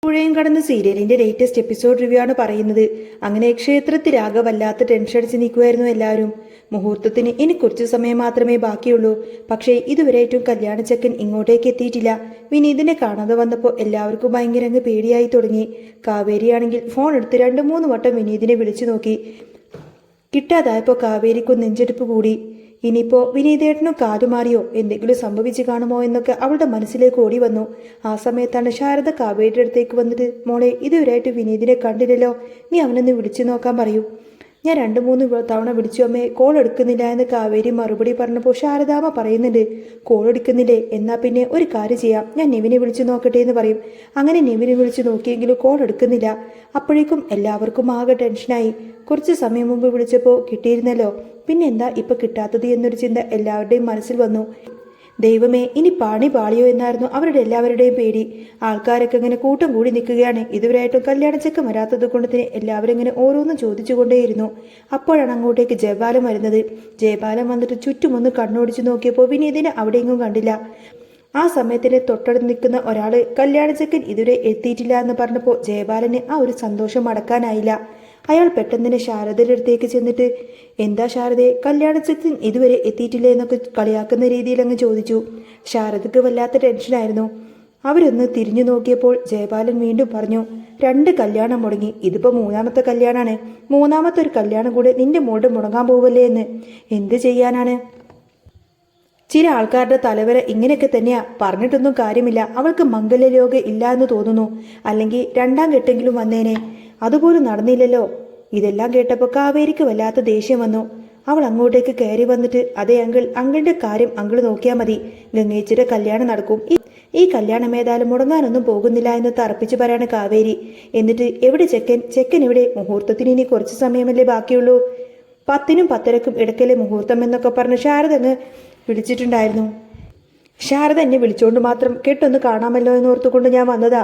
പുഴയും കടന്ന് സീരിയലിന്റെ ലേറ്റസ്റ്റ് എപ്പിസോഡ് റിവ്യൂ ആണ് പറയുന്നത്. അങ്ങനെ ക്ഷേത്രത്തിലാകെ വല്ലാത്ത ടെൻഷൻ അടിച്ച് നിൽക്കുമായിരുന്നു എല്ലാവരും. മുഹൂർത്തത്തിന് ഇനി കുറച്ചു സമയം മാത്രമേ ബാക്കിയുള്ളൂ. പക്ഷേ ഇതുവരെയായിട്ടും കല്യാണച്ചക്കൻ ഇങ്ങോട്ടേക്ക് എത്തിയിട്ടില്ല. വിനീതിനെ കാണാതെ വന്നപ്പോൾ എല്ലാവർക്കും ഭയങ്കര അങ്ങ് പേടിയായി തുടങ്ങി. കാവേരിയാണെങ്കിൽ ഫോൺ എടുത്ത് 2-3 വട്ടം വിനീതിനെ വിളിച്ചു നോക്കി. കിട്ടാതായപ്പോൾ കാവേരിക്കും നെഞ്ചെടുപ്പ് കൂടി. ഇനിയിപ്പോൾ വിനീതേട്ടനും കാലുമാറിയോ, എന്തെങ്കിലും സംഭവിച്ചു കാണുമോ എന്നൊക്കെ അവളുടെ മനസ്സിലേക്ക് ഓടി വന്നു. ആ സമയത്താണ് ശാരദ കാവേരിയുടെ അടുത്തേക്ക് വന്നിട്ട്, മോളെ ഇതുവരെയായിട്ട് വിനീതിനെ കണ്ടില്ലല്ലോ, നീ അവനൊന്ന് വിളിച്ചു നോക്കാൻ പറയൂ. ഞാൻ 2-3 തവണ വിളിച്ചു അമ്മേ, കോൾ എടുക്കുന്നില്ല എന്ന് കാവേരി മറുപടി പറഞ്ഞപ്പോൾ ശാരദാമ്മ പറയുന്നുണ്ട്, കോൾ എടുക്കുന്നില്ലേ, എന്നാൽ പിന്നെ ഒരു കാര്യം ചെയ്യാം, ഞാൻ നിവിനെ വിളിച്ചു നോക്കട്ടെ എന്ന് പറയും. അങ്ങനെ നിവിനെ വിളിച്ചു നോക്കിയെങ്കിലും കോൾ എടുക്കുന്നില്ല. അപ്പോഴേക്കും എല്ലാവർക്കും ആകെ ടെൻഷനായി. കുറച്ച് സമയം മുമ്പ് വിളിച്ചപ്പോൾ കിട്ടിയിരുന്നല്ലോ, പിന്നെ എന്താ ഇപ്പം കിട്ടാത്തത് എന്നൊരു ചിന്ത എല്ലാവരുടെയും മനസ്സിൽ വന്നു. ദൈവമേ, ഇനി പാണി പാളിയോ എന്നായിരുന്നു അവരുടെ എല്ലാവരുടെയും പേടി. ആൾക്കാരൊക്കെ ഇങ്ങനെ കൂട്ടം കൂടി നിൽക്കുകയാണ്. ഇതുവരെയായിട്ടും കല്യാണച്ചക്കം വരാത്തത് കൊണ്ട് തന്നെ എല്ലാവരും ഇങ്ങനെ ഓരോന്നും ചോദിച്ചുകൊണ്ടേയിരുന്നു. അപ്പോഴാണ് അങ്ങോട്ടേക്ക് ജയപാലം വരുന്നത്. ജയപാലം വന്നിട്ട് ചുറ്റുമൊന്ന് കണ്ണോടിച്ചു നോക്കിയപ്പോൾ വിനീതിനെ അവിടെയെങ്ങും കണ്ടില്ല. ആ സമയത്തിന് തൊട്ടടുത്ത് നിൽക്കുന്ന ഒരാൾ കല്യാണച്ചക്കൻ ഇതുവരെ എത്തിയിട്ടില്ല എന്ന് പറഞ്ഞപ്പോൾ ജയപാലന് ആ ഒരു സന്തോഷം അടക്കാനായില്ല. അയാൾ പെട്ടെന്ന് ശാരദയുടെ അടുത്തേക്ക് ചെന്നിട്ട്, എന്താ ശാരദയെ, കല്യാണച്ചക്കൻ ഇതുവരെ എത്തിയിട്ടില്ലേ എന്നൊക്കെ കളിയാക്കുന്ന രീതിയിൽ അങ്ങ് ചോദിച്ചു. ശാരദക്ക് വല്ലാത്ത ടെൻഷനായിരുന്നു. അവരൊന്ന് തിരിഞ്ഞു നോക്കിയപ്പോൾ ജയപാലൻ വീണ്ടും പറഞ്ഞു, 2 കല്യാണം മുടങ്ങി, ഇതിപ്പോൾ 3ാമത്തെ കല്യാണമാണ്. 3ാമത്തെ ഒരു കല്യാണം കൂടെ നിന്റെ മോളുടെ മുടങ്ങാൻ പോവല്ലേ എന്ന്. എന്ത് ചെയ്യാനാണ്, ചില ആൾക്കാരുടെ തലവര ഇങ്ങനെയൊക്കെ തന്നെയാ, പറഞ്ഞിട്ടൊന്നും കാര്യമില്ല. അവൾക്ക് മംഗല്യരോഗം ഇല്ല എന്ന് തോന്നുന്നു, അല്ലെങ്കിൽ 2ാം കെട്ടെങ്കിലും വന്നേനെ, അതുപോലും നടന്നില്ലല്ലോ. ഇതെല്ലാം കേട്ടപ്പോൾ കാവേരിക്ക് വല്ലാത്ത ദേഷ്യം വന്നു. അവൾ അങ്ങോട്ടേക്ക് കയറി വന്നിട്ട്, അതെ അങ്കിളിന്റെ കാര്യം അങ്കിൾ നോക്കിയാൽ മതി, ഗംഗേച്ചിയുടെ കല്യാണം നടക്കും. ഈ കല്യാണം ഏതായാലും മുടങ്ങാനൊന്നും പോകുന്നില്ല എന്ന് തറപ്പിച്ചു പറയാണ് കാവേരി. എന്നിട്ട് എവിടെ ചെക്കൻ എവിടെ, മുഹൂർത്തത്തിന് ഇനി കുറച്ച് സമയമല്ലേ ബാക്കിയുള്ളൂ, 10നും 10:30ക്കും ഇടയ്ക്കലെ മുഹൂർത്തം എന്നൊക്കെ പറഞ്ഞ് ശാരദ അങ്ങ് വിളിച്ചിട്ടുണ്ടായിരുന്നു. ശാരദ എന്നെ വിളിച്ചോണ്ട് മാത്രം കെട്ടൊന്ന് കാണാമല്ലോ എന്ന് ഓർത്തുകൊണ്ട് ഞാൻ വന്നതാ.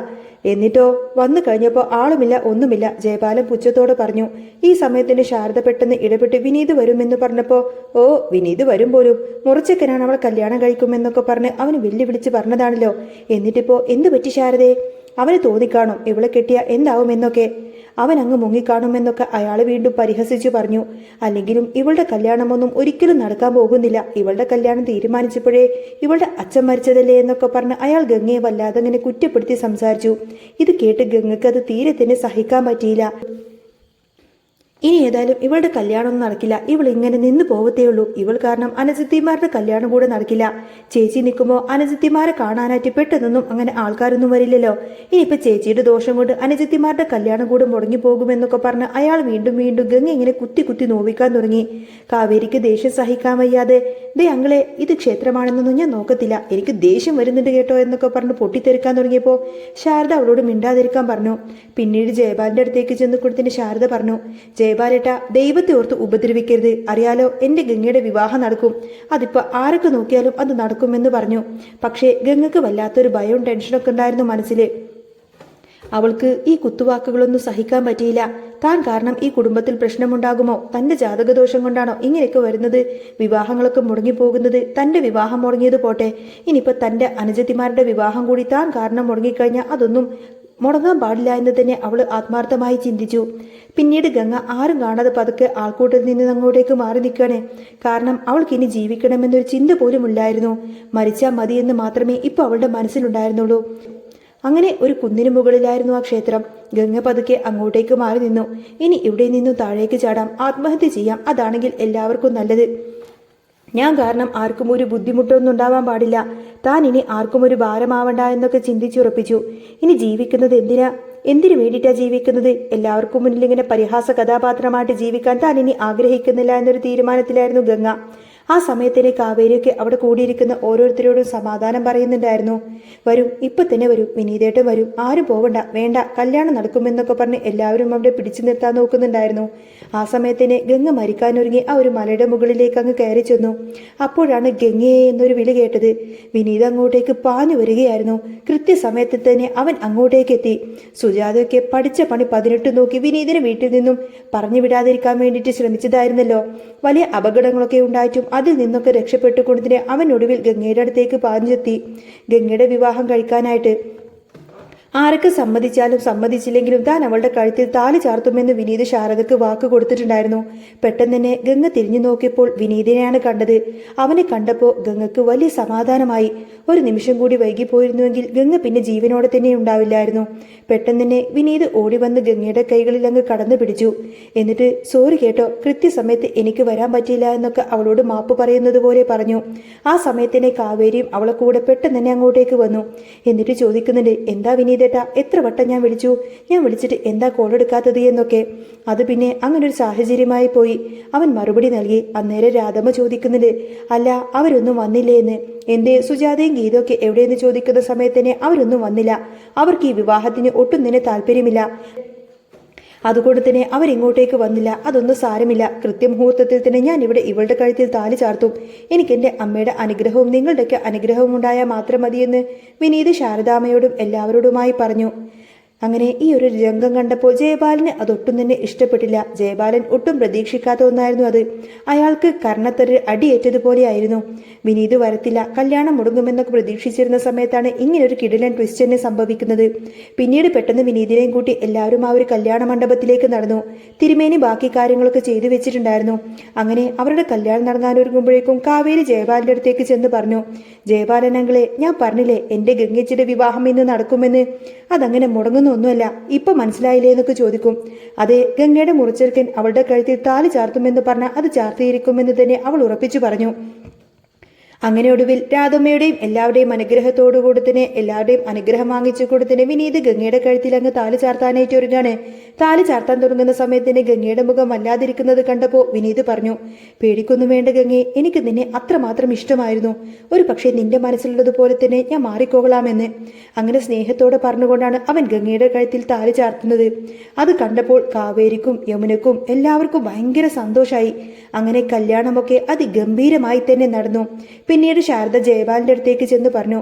എന്നിട്ടോ വന്നു കഴിഞ്ഞപ്പോൾ ആളുമില്ല, ഒന്നുമില്ല, ജയപാലൻ പുച്ഛത്തോടെ പറഞ്ഞു. ഈ സമയത്തിന് ശാരദ പെട്ടെന്ന് ഇടപെട്ട് വിനീത് വരുമെന്ന് പറഞ്ഞപ്പോൾ, ഓ വിനീത് വരും പോലും, മുറച്ചക്കനാണ് അവൾ കല്യാണം കഴിക്കുമെന്നൊക്കെ പറഞ്ഞ് അവന് വെല്ലുവിളിച്ച് പറഞ്ഞതാണല്ലോ. എന്നിട്ടിപ്പോ എന്ത് പറ്റി ശാരദയെ, അവന് തോന്നിക്കാണും ഇവളെ കെട്ടിയ എന്താവുമെന്നൊക്കെ, അവൻ അങ്ങ് മുങ്ങിക്കാണുമെന്നൊക്കെ അയാൾ വീണ്ടും പരിഹസിച്ചു പറഞ്ഞു. അല്ലെങ്കിലും ഇവളുടെ കല്യാണമൊന്നും ഒരിക്കലും നടക്കാൻ പോകുന്നില്ല. ഇവളുടെ കല്യാണം തീരുമാനിച്ചപ്പോഴേ ഇവളുടെ അച്ഛൻ മരിച്ചതല്ലേ എന്നൊക്കെ പറഞ്ഞ് അയാൾ ഗംഗയെ വല്ലാതെ അങ്ങനെ കുറ്റപ്പെടുത്തി സംസാരിച്ചു. ഇത് കേട്ട് ഗംഗയ്ക്ക് അത് തീരെ തന്നെ സഹിക്കാൻ പറ്റിയില്ല. ഇനി ഏതായാലും ഇവളുടെ കല്യാണമൊന്നും നടക്കില്ല, ഇവൾ ഇങ്ങനെ നിന്ന് പോവത്തേ ഇവൾ കാരണം അനുജത്തിമാരുടെ കല്യാണം കൂടെ നടക്കില്ല. ചേച്ചി നിൽക്കുമ്പോൾ അനുജത്തിമാരെ കാണാനായിട്ട് പെട്ടെന്നൊന്നും അങ്ങനെ ആൾക്കാരൊന്നും വരില്ലല്ലോ. ഇനിയിപ്പോൾ ചേച്ചിയുടെ ദോഷം കൊണ്ട് അനുജത്തിമാരുടെ കല്യാണം കൂടെ മുടങ്ങിപ്പോകുമെന്നൊക്കെ പറഞ്ഞ് അയാൾ വീണ്ടും ഗംഗ ഇങ്ങനെ കുത്തി നോവിക്കാൻ തുടങ്ങി. കാവേരിക്ക് ദേഷ്യം സഹിക്കാൻ വയ്യാതെ, ദേ അങ്ങളെ, ഇത് ക്ഷേത്രമാണെന്നൊന്നും ഞാൻ നോക്കത്തില്ല, എനിക്ക് ദേഷ്യം വരുന്നുണ്ട് കേട്ടോ എന്നൊക്കെ പറഞ്ഞ് പൊട്ടിത്തെറിക്കാൻ തുടങ്ങിയപ്പോൾ ശാരദ അവളോട് മിണ്ടാതിരിക്കാൻ പറഞ്ഞു. പിന്നീട് ജയപാലിന്റെ അടുത്തേക്ക് ചെന്ന് കൊടുത്തിന് ശാരദ പറഞ്ഞു, ജയപാലേട്ട, ദൈവത്തെ ഓർത്ത് ഉപദ്രവിക്കരുത്, അറിയാലോ എന്റെ ഗംഗയുടെ വിവാഹം നടക്കും, അതിപ്പോ ആരൊക്കെ നോക്കിയാലും അത് നടക്കുമെന്ന് പറഞ്ഞു. പക്ഷേ ഗംഗക്ക് വല്ലാത്തൊരു ഭയവും ടെൻഷനൊക്കെ ഉണ്ടായിരുന്നു മനസ്സിൽ. അവൾക്ക് ഈ കുത്തുവാക്കുകളൊന്നും സഹിക്കാൻ പറ്റിയില്ല. താൻ കാരണം ഈ കുടുംബത്തിൽ പ്രശ്നമുണ്ടാകുമോ, തന്റെ ജാതകദോഷം കൊണ്ടാണോ ഇങ്ങനെയൊക്കെ വരുന്നത്, വിവാഹങ്ങളൊക്കെ മുടങ്ങിപ്പോകുന്നത്. തന്റെ വിവാഹം മുടങ്ങിയത് പോട്ടെ, ഇനിയിപ്പോൾ തന്റെ അനുജത്തിമാരുടെ വിവാഹം കൂടി താൻ കാരണം മുടങ്ങിക്കഴിഞ്ഞാൽ അതൊന്നും മുടങ്ങാൻ പാടില്ല എന്ന് തന്നെ അവൾ ആത്മാർത്ഥമായി ചിന്തിച്ചു. പിന്നീട് ഗംഗ ആരും കാണാതെ പതുക്കെ ആൾക്കൂട്ടത്തിൽ നിന്ന് അങ്ങോട്ടേക്ക് മാറി നിൽക്കുകയാണ്. കാരണം അവൾക്ക് ഇനി ജീവിക്കണമെന്നൊരു ചിന്ത പോലും ഇല്ലായിരുന്നു. മരിച്ചാൽ മതിയെന്ന് മാത്രമേ ഇപ്പോൾ അവളുടെ മനസ്സിലുണ്ടായിരുന്നുള്ളൂ. അങ്ങനെ ഒരു കുന്നിന് മുകളിലായിരുന്നു ആ ക്ഷേത്രം. ഗംഗ പതുക്കെ അങ്ങോട്ടേക്ക് മാറി നിന്നു. ഇനി ഇവിടെ നിന്നും താഴേക്ക് ചാടാം, ആത്മഹത്യ ചെയ്യാം, അതാണെങ്കിൽ എല്ലാവർക്കും നല്ലത്. ഞാൻ കാരണം ആർക്കും ഒരു ബുദ്ധിമുട്ടൊന്നും ഉണ്ടാവാൻ പാടില്ല, താൻ ഇനി ആർക്കും ഒരു ഭാരമാവണ്ട എന്നൊക്കെ ചിന്തിച്ചുറപ്പിച്ചു. ഇനി ജീവിക്കുന്നത് എന്തിനു വേണ്ടിയിട്ടാ ജീവിക്കുന്നത്, എല്ലാവർക്കും മുന്നിൽ ഇങ്ങനെ പരിഹാസ കഥാപാത്രമായിട്ട് ജീവിക്കാൻ താൻ ഇനി ആഗ്രഹിക്കുന്നില്ല എന്നൊരു തീരുമാനത്തിലായിരുന്നു ഗംഗ. ആ സമയത്തിന് കാവേരിയൊക്കെ അവിടെ കൂടിയിരിക്കുന്ന ഓരോരുത്തരോടും സമാധാനം പറയുന്നുണ്ടായിരുന്നു. വരും, ഇപ്പൊ തന്നെ വരും, വിനീതേട്ടൻ വരും, ആരും പോവണ്ട, വേണ്ട, കല്യാണം നടക്കുമെന്നൊക്കെ പറഞ്ഞ് എല്ലാവരും അവിടെ പിടിച്ചു നിർത്താൻ നോക്കുന്നുണ്ടായിരുന്നു. ആ സമയത്തിന് ഗംഗ മരിക്കാനൊരുങ്ങി ആ ഒരു മലയുടെ മുകളിലേക്ക് അങ്ങ് കയറി ചെന്നു. അപ്പോഴാണ് ഗംഗയെ എന്നൊരു വിളി കേട്ടത്. വിനീത അങ്ങോട്ടേക്ക് പാഞ്ഞു വരികയായിരുന്നു. കൃത്യസമയത്ത് തന്നെ അവൻ അങ്ങോട്ടേക്ക് എത്തി. സുജാതയൊക്കെ പഠിച്ച പണി 18 നോക്കി വിനീതിനെ വീട്ടിൽ നിന്നും പറഞ്ഞു വിടാതിരിക്കാൻ വേണ്ടിയിട്ട് ശ്രമിച്ചതായിരുന്നല്ലോ. വലിയ അപകടങ്ങളൊക്കെ ഉണ്ടായിട്ടും അതിൽ നിന്നൊക്കെ രക്ഷപ്പെട്ടുകൊണ്ടതിന് അവൻ ഒടുവിൽ ഗംഗയുടെ അടുത്തേക്ക് പാഞ്ഞെത്തി, ഗംഗയുടെ വിവാഹം കഴിക്കാനായിട്ട്. ആരൊക്കെ സമ്മതിച്ചാലും സമ്മതിച്ചില്ലെങ്കിലും താൻ അവളുടെ കഴുത്തിൽ താലി ചാർത്തുമെന്ന് വിനീത് ശാരദക്ക് വാക്ക് കൊടുത്തിട്ടുണ്ടായിരുന്നു. പെട്ടെന്ന് തന്നെ ഗംഗ തിരിഞ്ഞു നോക്കിയപ്പോൾ വിനീതിനെയാണ് കണ്ടത്. അവനെ കണ്ടപ്പോൾ ഗംഗക്ക് വലിയ സമാധാനമായി. ഒരു നിമിഷം കൂടി വൈകിപ്പോയിരുന്നുവെങ്കിൽ ഗംഗ പിന്നെ ജീവനോടെ തന്നെ ഉണ്ടാവില്ലായിരുന്നു. പെട്ടെന്ന് തന്നെ വിനീത് ഓടി വന്ന് ഗംഗയുടെ കൈകളിൽ അങ്ങ് കടന്നു പിടിച്ചു. എന്നിട്ട് സോറി കേട്ടോ, കൃത്യസമയത്ത് എനിക്ക് വരാൻ പറ്റിയില്ല എന്നൊക്കെ അവളോട് മാപ്പ് പറയുന്നത് പോലെ പറഞ്ഞു. ആ സമയത്ത് തന്നെ കാവേരിയും അവളെ കൂടെ പെട്ടെന്ന് തന്നെ അങ്ങോട്ടേക്ക് വന്നു. എന്നിട്ട് ചോദിക്കുന്നുണ്ട്, എന്താ വിനീതേട്ടാ, എത്ര വട്ടം ഞാൻ വിളിച്ചിട്ട് എന്താ കോൾ എടുക്കാത്തത് എന്നൊക്കെ. അത് പിന്നെ അങ്ങനൊരു സാഹചര്യമായി പോയി. അവൻ മറുപടി നൽകി. അന്നേരം രാധമ്മ ചോദിക്കുന്നുണ്ട്, അല്ല അവരൊന്നും വന്നില്ലേ എന്ന്. എന്തേ സുജാതയും ഗീതയൊക്കെ എവിടെയെന്ന് ചോദിക്കുന്ന സമയത്ത് തന്നെ അവരൊന്നും വന്നില്ല. അവർക്ക് ഈ വിവാഹത്തിന് ഒട്ടും തന്നെ താല്പര്യമില്ല. അതുകൊണ്ട് തന്നെ അവരിങ്ങോട്ടേക്ക് വന്നില്ല. അതൊന്നും സാരമില്ല. കൃത്യമുഹൂർത്തത്തിൽ തന്നെ ഞാൻ ഇവിടെ ഇവളുടെ കഴുത്തിൽ താലി ചാർത്തും. എനിക്ക് എൻ്റെ അമ്മയുടെ അനുഗ്രഹവും നിങ്ങളുടെയൊക്കെ അനുഗ്രഹവും ഉണ്ടായാൽ മാത്രം മതിയെന്ന് വിനീത് ശാരദാമ്മയോടും എല്ലാവരോടുമായി പറഞ്ഞു. അങ്ങനെ ഈ ഒരു രംഗം കണ്ടപ്പോൾ ജയബാലന് അതൊട്ടും തന്നെ ഇഷ്ടപ്പെട്ടില്ല. ജയബാലൻ ഒട്ടും പ്രതീക്ഷിക്കാത്ത ഒന്നായിരുന്നു അത്. അയാൾക്ക് കർണത്തൊരു അടിയേറ്റതുപോലെയായിരുന്നു. വിനീത് വരത്തില്ല, കല്യാണം മുടങ്ങുമെന്നൊക്കെ പ്രതീക്ഷിച്ചിരുന്ന സമയത്താണ് ഇങ്ങനൊരു കിടിലൻ ട്വിസ്റ്റ് തന്നെ സംഭവിക്കുന്നത്. പിന്നീട് പെട്ടെന്ന് വിനീതിനെയും കൂട്ടി എല്ലാവരും ആ ഒരു കല്യാണ മണ്ഡപത്തിലേക്ക് നടന്നു. തിരുമേനി ബാക്കി കാര്യങ്ങളൊക്കെ ചെയ്തു വെച്ചിട്ടുണ്ടായിരുന്നു. അങ്ങനെ അവരുടെ കല്യാണം നടങ്ങാനൊരുങ്ങുമ്പോഴേക്കും കാവേരി ജയബാലന്റെ അടുത്തേക്ക് ചെന്ന് പറഞ്ഞു, ജയബാലൻ അങ്കിളെ, ഞാൻ പറഞ്ഞില്ലേ എൻ്റെ ഗംഗച്ചിയുടെ വിവാഹം ഇന്ന് നടക്കുമെന്ന്. അതങ്ങനെ മുടങ്ങുന്നൊന്നുമല്ല. ഇപ്പൊ മനസ്സിലായില്ലേ എന്നൊക്കെ ചോദിക്കും. അതെ, ഗംഗയുടെ മുറിച്ചെറുക്കൻ അവളുടെ കഴുത്തിൽ താലി ചാർത്തുമെന്ന് പറഞ്ഞാൽ അത് ചാർത്തിയിരിക്കുമെന്ന് തന്നെ അവൾ ഉറപ്പിച്ചു പറഞ്ഞു. അങ്ങനെ ഒടുവിൽ രാധമ്മയുടെയും എല്ലാവരുടെയും അനുഗ്രഹത്തോടുകൂടി തന്നെ എല്ലാവരുടെയും അനുഗ്രഹം വാങ്ങിച്ചു കൊടുത്തന്നെ വിനീത് ഗംഗയുടെ കഴുത്തിൽ അങ്ങ് താലി ചാർത്താനായിട്ട് ഒരുങ്ങാണ്. താലി ചാർത്താൻ തുടങ്ങുന്ന സമയത്തിന് ഗംഗയുടെ മുഖം വല്ലാതിരിക്കുന്നത് കണ്ടപ്പോൾ വിനീത് പറഞ്ഞു, പേടിക്കൊന്നും വേണ്ട ഗംഗെ, എനിക്ക് നിന്നെ അത്രമാത്രം ഇഷ്ടമായിരുന്നു. ഒരു പക്ഷേ നിന്റെ മനസ്സിലുള്ളതുപോലെ തന്നെ ഞാൻ മാറിക്കോളാമെന്ന്. അങ്ങനെ സ്നേഹത്തോടെ പറഞ്ഞുകൊണ്ടാണ് അവൻ ഗംഗയുടെ കഴുത്തിൽ താലി ചാർത്തുന്നത്. അത് കണ്ടപ്പോൾ കാവേരിക്കും യമുനക്കും എല്ലാവർക്കും ഭയങ്കര സന്തോഷമായി. അങ്ങനെ കല്യാണമൊക്കെ അതിഗംഭീരമായി തന്നെ നടന്നു. പിന്നീട് ശാരദ ജയബാലിന്റെ അടുത്തേക്ക് ചെന്ന് പറഞ്ഞു,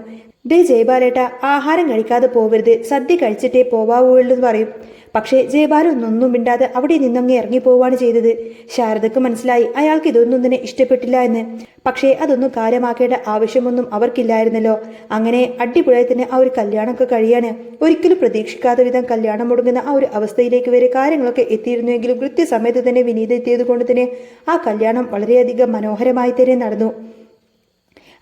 ദേ ജയബാലേട്ട, ആഹാരം കഴിക്കാതെ പോവരുത്, സദ്യ കഴിച്ചിട്ടേ പോവാവുള്ളൂ എന്ന് പറയും. പക്ഷേ ജയബാലൊന്നും മിണ്ടാതെ അവിടെ നിന്നങ്ങ് ഇറങ്ങിപ്പോവാണ് ചെയ്തത്. ശാരദക്ക് മനസ്സിലായി അയാൾക്ക് ഇതൊന്നും തന്നെ ഇഷ്ടപ്പെട്ടില്ല എന്ന്. പക്ഷേ അതൊന്നും കാര്യമാക്കേണ്ട ആവശ്യമൊന്നും അവർക്കില്ലായിരുന്നല്ലോ. അങ്ങനെ അടിപൊളിയായി തന്നെ ആ ഒരു കല്യാണമൊക്കെ കഴിയാണ്. ഒരിക്കലും പ്രതീക്ഷിക്കാത്ത വിധം കല്യാണം മുടങ്ങുന്ന ആ ഒരു അവസ്ഥയിലേക്ക് വരെ കാര്യങ്ങളൊക്കെ എത്തിയിരുന്നുവെങ്കിലും കൃത്യസമയത്ത് തന്നെ വിനീത് എത്തിയത് കൊണ്ട് തന്നെ ആ കല്യാണം വളരെയധികം മനോഹരമായി തന്നെ നടന്നു.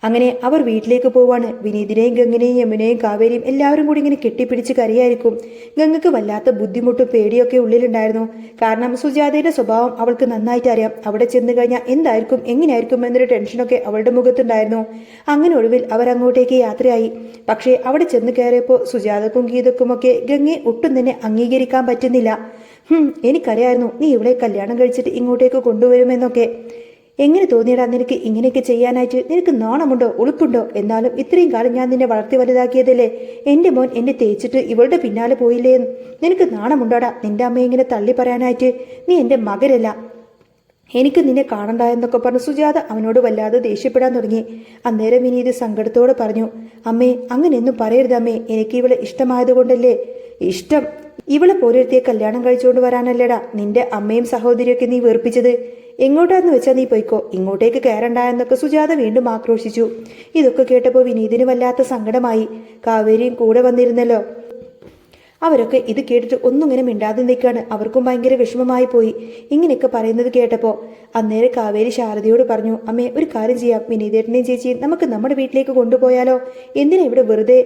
അങ്ങനെ അവർ വീട്ടിലേക്ക് പോവാണ്. വിനീതിനെയും ഗംഗനെയും യമുനെയും കാവേരിയും എല്ലാവരും കൂടി ഇങ്ങനെ കെട്ടിപ്പിടിച്ച് കരയായിരിക്കും. ഗംഗക്ക് വല്ലാത്ത ബുദ്ധിമുട്ടും പേടിയൊക്കെ ഉള്ളിലുണ്ടായിരുന്നു. കാരണം സുജാതയുടെ സ്വഭാവം അവൾക്ക് നന്നായിട്ട് അറിയാം. അവിടെ ചെന്ന് കഴിഞ്ഞാൽ എന്തായിരിക്കും എങ്ങനെയായിരിക്കും എന്നൊരു ടെൻഷനൊക്കെ അവളുടെ മുഖത്തുണ്ടായിരുന്നു. അങ്ങനെ ഒടുവിൽ അവരങ്ങോട്ടേക്ക് യാത്രയായി. പക്ഷേ അവിടെ ചെന്ന് കയറിയപ്പോൾ സുജാതക്കും ഗീതക്കുമൊക്കെ ഗംഗയെ ഒട്ടും തന്നെ അംഗീകരിക്കാൻ പറ്റുന്നില്ല. എനിക്കറിയായിരുന്നു നീ ഇവിടെ കല്യാണം കഴിച്ചിട്ട് ഇങ്ങോട്ടേക്ക് കൊണ്ടുവരുമെന്നൊക്കെ. എങ്ങനെ തോന്നിയടാ നിനക്ക് ഇങ്ങനെയൊക്കെ ചെയ്യാനായിട്ട്? നിനക്ക് നാണമുണ്ടോ, ഉളുപ്പുണ്ടോ? എന്നാലും ഇത്രയും കാലം ഞാൻ നിന്നെ വളർത്തി വലുതാക്കിയതല്ലേ. എൻ്റെ മോൻ എന്നെ തേച്ചിട്ട് ഇവളുടെ പിന്നാലെ പോയില്ലേ? നിനക്ക് നാണമുണ്ടോടാ നിന്റെ അമ്മയെ ഇങ്ങനെ തള്ളി പറയാനായിട്ട്? നീ എൻ്റെ മകരല്ല, എനിക്ക് നിന്നെ കാണണ്ട എന്നൊക്കെ പറഞ്ഞ് സുജാത അവനോട് വല്ലാതെ ദേഷ്യപ്പെടാൻ തുടങ്ങി. അന്നേരം വിനീത് സങ്കടത്തോടെ പറഞ്ഞു, അമ്മേ അങ്ങനെയൊന്നും പറയരുത് അമ്മേ, എനിക്ക് ഇവളെ ഇഷ്ടമായതുകൊണ്ടല്ലേ. ഇഷ്ടം? ഇവളെ പോലൊരുത്തിയെ കല്യാണം കഴിച്ചുകൊണ്ട് വരാനല്ലേടാ നിന്റെ അമ്മയും സഹോദരിയൊക്കെ നീ വെറുപ്പിച്ചത്. എങ്ങോട്ടാന്ന് വെച്ചാൽ നീ പോയിക്കോ, ഇങ്ങോട്ടേക്ക് കയറണ്ട എന്നൊക്കെ സുജാത വീണ്ടും ആക്രോശിച്ചു. ഇതൊക്കെ കേട്ടപ്പോൾ വിനീതിന് വല്ലാത്ത സങ്കടമായി. കാവേരിയും കൂടെ വന്നിരുന്നല്ലോ. അവരൊക്കെ ഇത് കേട്ടിട്ട് ഒന്നും ഇങ്ങനെ മിണ്ടാതെ നിൽക്കുകയാണ്. അവർക്കും ഭയങ്കര വിഷമമായി പോയി ഇങ്ങനെയൊക്കെ പറയുന്നത് കേട്ടപ്പോൾ. അന്നേരം കാവേരി ശാരദയോട് പറഞ്ഞു, അമ്മേ ഒരു കാര്യം ചെയ്യാം, വിനീതേട്ടനെയും ചേച്ചിയും നമുക്ക് നമ്മുടെ വീട്ടിലേക്ക് കൊണ്ടുപോയാലോ? എന്തിനാ ഇവിടെ വെറുതെ?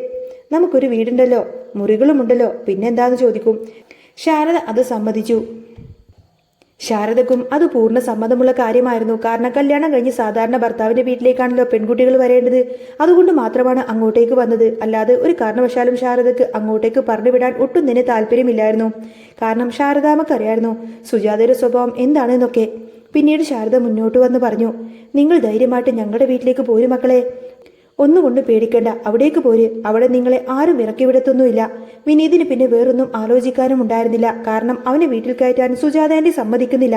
നമുക്കൊരു വീടുണ്ടല്ലോ, മുറികളുമുണ്ടല്ലോ, പിന്നെന്താന്ന് ചോദിക്കും. ശാരദ അത് സമ്മതിച്ചു. ശാരദക്കും അത് പൂർണ്ണ സമ്മതമുള്ള കാര്യമായിരുന്നു. കാരണം കല്യാണം കഴിഞ്ഞ് സാധാരണ ഭർത്താവിന്റെ വീട്ടിലേക്കാണല്ലോ പെൺകുട്ടികൾ വരേണ്ടത്. അതുകൊണ്ട് മാത്രമാണ് അങ്ങോട്ടേക്ക് വന്നത്. അല്ലാതെ ഒരു കാരണവശാലും ശാരദക്ക് അങ്ങോട്ടേക്ക് പറഞ്ഞുവിടാൻ ഒട്ടും തന്നെ താല്പര്യമില്ലായിരുന്നു. കാരണം ശാരദാമ്മക്കറിയായിരുന്നു സുജാതയുടെ സ്വഭാവം എന്താണെന്നൊക്കെ. പിന്നീട് ശാരദ മുന്നോട്ട് വന്ന് പറഞ്ഞു, നിങ്ങൾ ധൈര്യമായിട്ട് ഞങ്ങളുടെ വീട്ടിലേക്ക് പോരും മക്കളെ, ഒന്നുകൊണ്ട് പേടിക്കണ്ട, അവിടേക്ക് പോര്. അവിടെ നിങ്ങളെ ആരും ഇറക്കി വിടത്തൊന്നുമില്ല. വിനീതിന് പിന്നെ വേറൊന്നും ആലോചിക്കാനും ഉണ്ടായിരുന്നില്ല. കാരണം അവനെ വീട്ടിൽ കയറ്റാൻ സുജാതാൻ്റെ സമ്മതിക്കുന്നില്ല.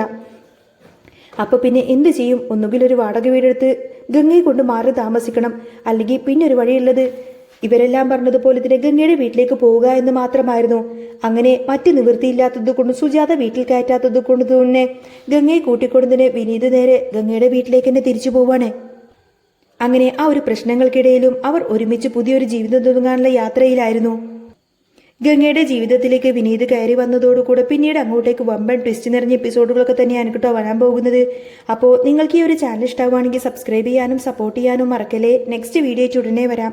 അപ്പൊ പിന്നെ എന്ത് ചെയ്യും? ഒന്നുകിൽ ഒരു വാടക വീടെടുത്ത് ഗംഗയെ കൊണ്ട് മാറി താമസിക്കണം, അല്ലെങ്കിൽ പിന്നെ ഒരു വഴിയുള്ളത് ഇവരെല്ലാം പറഞ്ഞതുപോലെ തന്നെ ഗംഗയുടെ വീട്ടിലേക്ക് പോവുക എന്ന് മാത്രമായിരുന്നു. അങ്ങനെ മറ്റു നിവൃത്തിയില്ലാത്തത് കൊണ്ട് സുജാത വീട്ടിൽ കയറ്റാത്തത് കൊണ്ട് തന്നെ ഗംഗയെ കൂട്ടിക്കൊണ്ടതിന് വിനീത് നേരെ ഗംഗയുടെ വീട്ടിലേക്ക് തന്നെ തിരിച്ചു പോവാണ്. അങ്ങനെ ആ ഒരു പ്രശ്നങ്ങൾക്കിടയിലും അവർ ഒരുമിച്ച് പുതിയൊരു ജീവിതം തുടങ്ങാനുള്ള യാത്രയിലായിരുന്നു. ഗംഗയുടെ ജീവിതത്തിലേക്ക് വിനീത് കയറി വന്നതോടുകൂടെ പിന്നീട് അങ്ങോട്ടേക്ക് വമ്പൻ ട്വിസ്റ്റ് നിറഞ്ഞ എപ്പിസോഡുകളൊക്കെ തന്നെയാണ് കേട്ടോ വരാൻ പോകുന്നത്. അപ്പോൾ നിങ്ങൾക്ക് ഈ ഒരു ചാനൽ ഇഷ്ടമാവുകയാണെങ്കിൽ സബ്സ്ക്രൈബ് ചെയ്യാനും സപ്പോർട്ട് ചെയ്യാനും മറക്കല്ലേ. നെക്സ്റ്റ് വീഡിയോ ഉടനെ വരാം.